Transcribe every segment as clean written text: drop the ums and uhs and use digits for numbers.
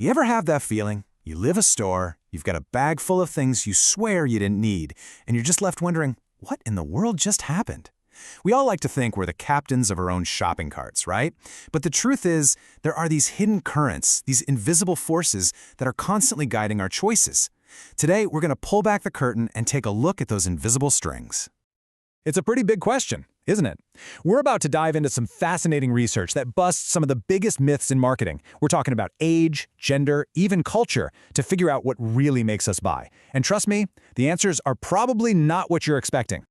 You ever have that feeling? You leave a store, you've got a bag full of things you swear you didn't need, and you're just left wondering, what in the world just happened? We all like to think we're the captains of our own shopping carts, right? But the truth is, there are these hidden currents, these invisible forces that are constantly guiding our choices. Today, we're going to pull back the curtain and take a look at those invisible strings. It's a pretty big question, isn't it? We're about to dive into some fascinating research that busts some of the biggest myths in marketing. We're talking about age, gender, even culture, to figure out what really makes us buy. And trust me, the answers are probably not what you're expecting.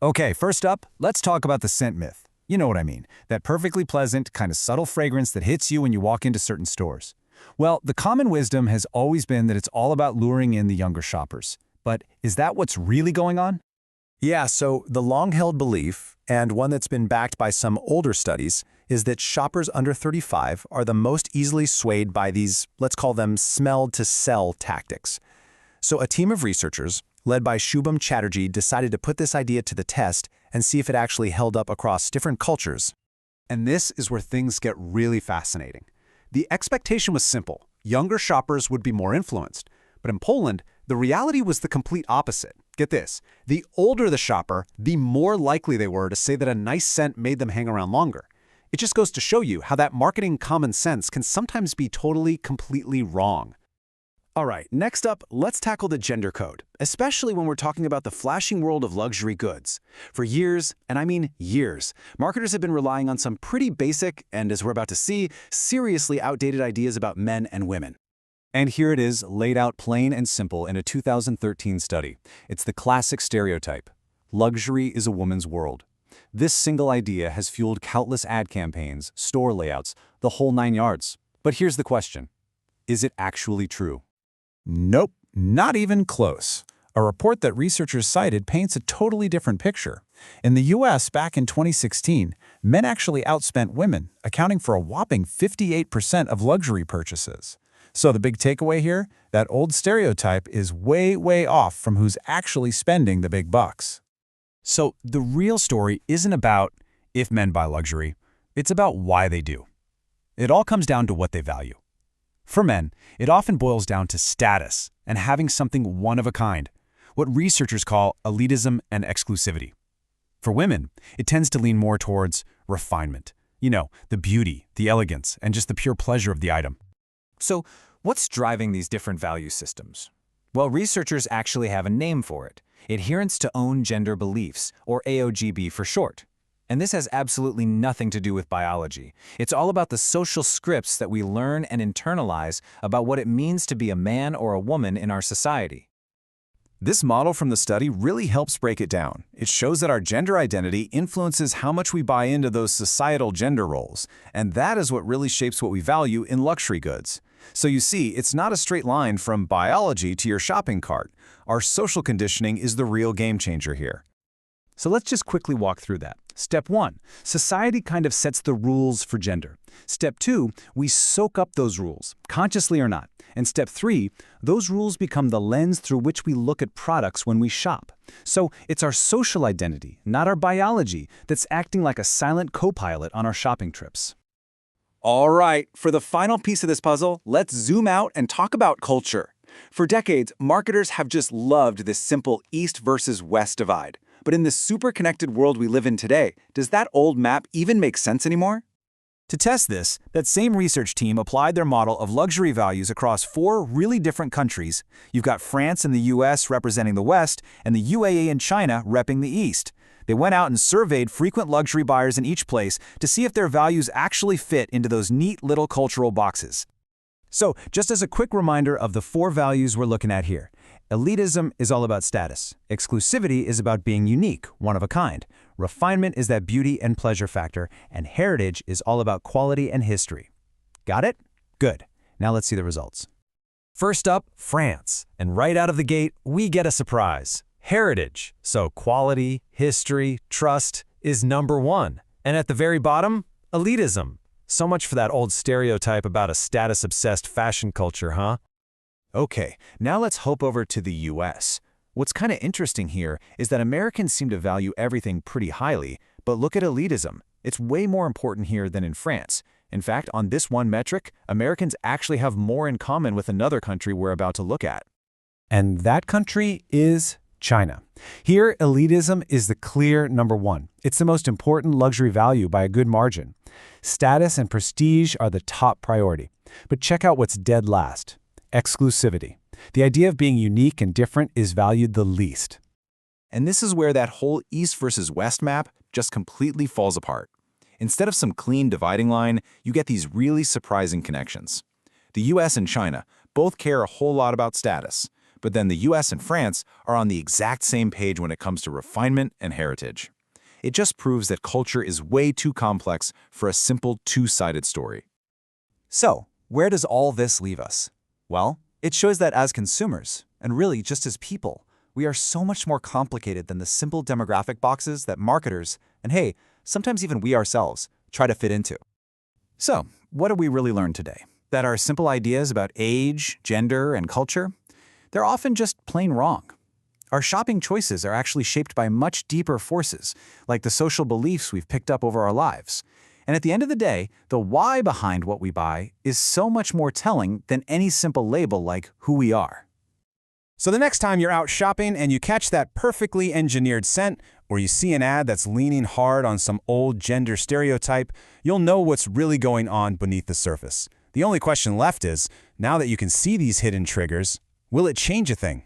Okay, first up, let's talk about the scent myth. You know what I mean, that perfectly pleasant, kind of subtle fragrance that hits you when you walk into certain stores. Well, the common wisdom has always been that it's all about luring in the younger shoppers. But is that what's really going on? Yeah, so the long-held belief, and one that's been backed by some older studies, is that shoppers under 35 are the most easily swayed by these, let's call them smell-to-sell tactics. So a team of researchers, led by Shubham Chatterjee, decided to put this idea to the test and see if it actually held up across different cultures. And this is where things get really fascinating. The expectation was simple. Younger shoppers would be more influenced. But in Poland, the reality was the complete opposite. Get this, the older the shopper, the more likely they were to say that a nice scent made them hang around longer. It just goes to show you how that marketing common sense can sometimes be completely wrong. All right, next up, let's tackle the gender code, especially when we're talking about the flashing world of luxury goods. For years, and I mean years, marketers have been relying on some pretty basic, and as we're about to see, seriously outdated ideas about men and women. And here it is, laid out plain and simple in a 2013 study. It's the classic stereotype. Luxury is a woman's world. This single idea has fueled countless ad campaigns, store layouts, the whole 9 yards. But here's the question. Is it actually true? Nope, not even close. A report that researchers cited paints a totally different picture. In the US, back in 2016, men actually outspent women, accounting for a whopping 58% of luxury purchases. So the big takeaway here, that old stereotype is way off from who's actually spending the big bucks. So the real story isn't about if men buy luxury, it's about why they do. It all comes down to what they value. For men, it often boils down to status and having something one of a kind, what researchers call elitism and exclusivity. For women, it tends to lean more towards refinement. You know, the beauty, the elegance, and just the pure pleasure of the item. So, what's driving these different value systems? Well, researchers actually have a name for it: adherence to own gender beliefs, or AOGB for short. And this has absolutely nothing to do with biology. It's all about the social scripts that we learn and internalize about what it means to be a man or a woman in our society. This model from the study really helps break it down. It shows that our gender identity influences how much we buy into those societal gender roles, and that is what really shapes what we value in luxury goods. So you see, it's not a straight line from biology to your shopping cart. Our social conditioning is the real game changer here. So let's just quickly walk through that. Step 1, society kind of sets the rules for gender. Step 2, we soak up those rules, consciously or not. And step 3, those rules become the lens through which we look at products when we shop. So it's our social identity, not our biology, that's acting like a silent co-pilot on our shopping trips. All right, for the final piece of this puzzle, let's zoom out and talk about culture. For decades, marketers have just loved this simple East versus West divide. But in the super connected world we live in today, does that old map even make sense anymore? To test this, that same research team applied their model of luxury values across 4 really different countries. You've got France and the US representing the West, and the UAE and China repping the East. They went out and surveyed frequent luxury buyers in each place to see if their values actually fit into those neat little cultural boxes. So, just as a quick reminder of the 4 values we're looking at here. Elitism is all about status. Exclusivity is about being unique, one of a kind. Refinement is that beauty and pleasure factor, and heritage is all about quality and history. Got it? Good. Now let's see the results. First up, France. And right out of the gate, we get a surprise. Heritage, so quality, history, trust, is number 1. And at the very bottom, elitism. So much for that old stereotype about a status-obsessed fashion culture, huh? Okay, now let's hop over to the US. What's kind of interesting here is that Americans seem to value everything pretty highly, but look at elitism. It's way more important here than in France. In fact, on this one metric, Americans actually have more in common with another country we're about to look at. And that country is China. Here, elitism is the clear number one. It's the most important luxury value by a good margin. Status and prestige are the top priority. But check out what's dead last: exclusivity. The idea of being unique and different is valued the least. And this is where that whole East versus West map just completely falls apart. Instead of some clean dividing line, you get these really surprising connections. The US and China both care a whole lot about status, but then the US and France are on the exact same page when it comes to refinement and heritage. It just proves that culture is way too complex for a simple two-sided story. So, where does all this leave us? Well, it shows that as consumers, and really just as people, we are so much more complicated than the simple demographic boxes that marketers, and hey, sometimes even we ourselves, try to fit into. So, what did we really learn today? That our simple ideas about age, gender, and culture, they're often just plain wrong. Our shopping choices are actually shaped by much deeper forces, like the social beliefs we've picked up over our lives. And at the end of the day, the why behind what we buy is so much more telling than any simple label like who we are. So the next time you're out shopping and you catch that perfectly engineered scent, or you see an ad that's leaning hard on some old gender stereotype, you'll know what's really going on beneath the surface. The only question left is, now that you can see these hidden triggers, will it change a thing?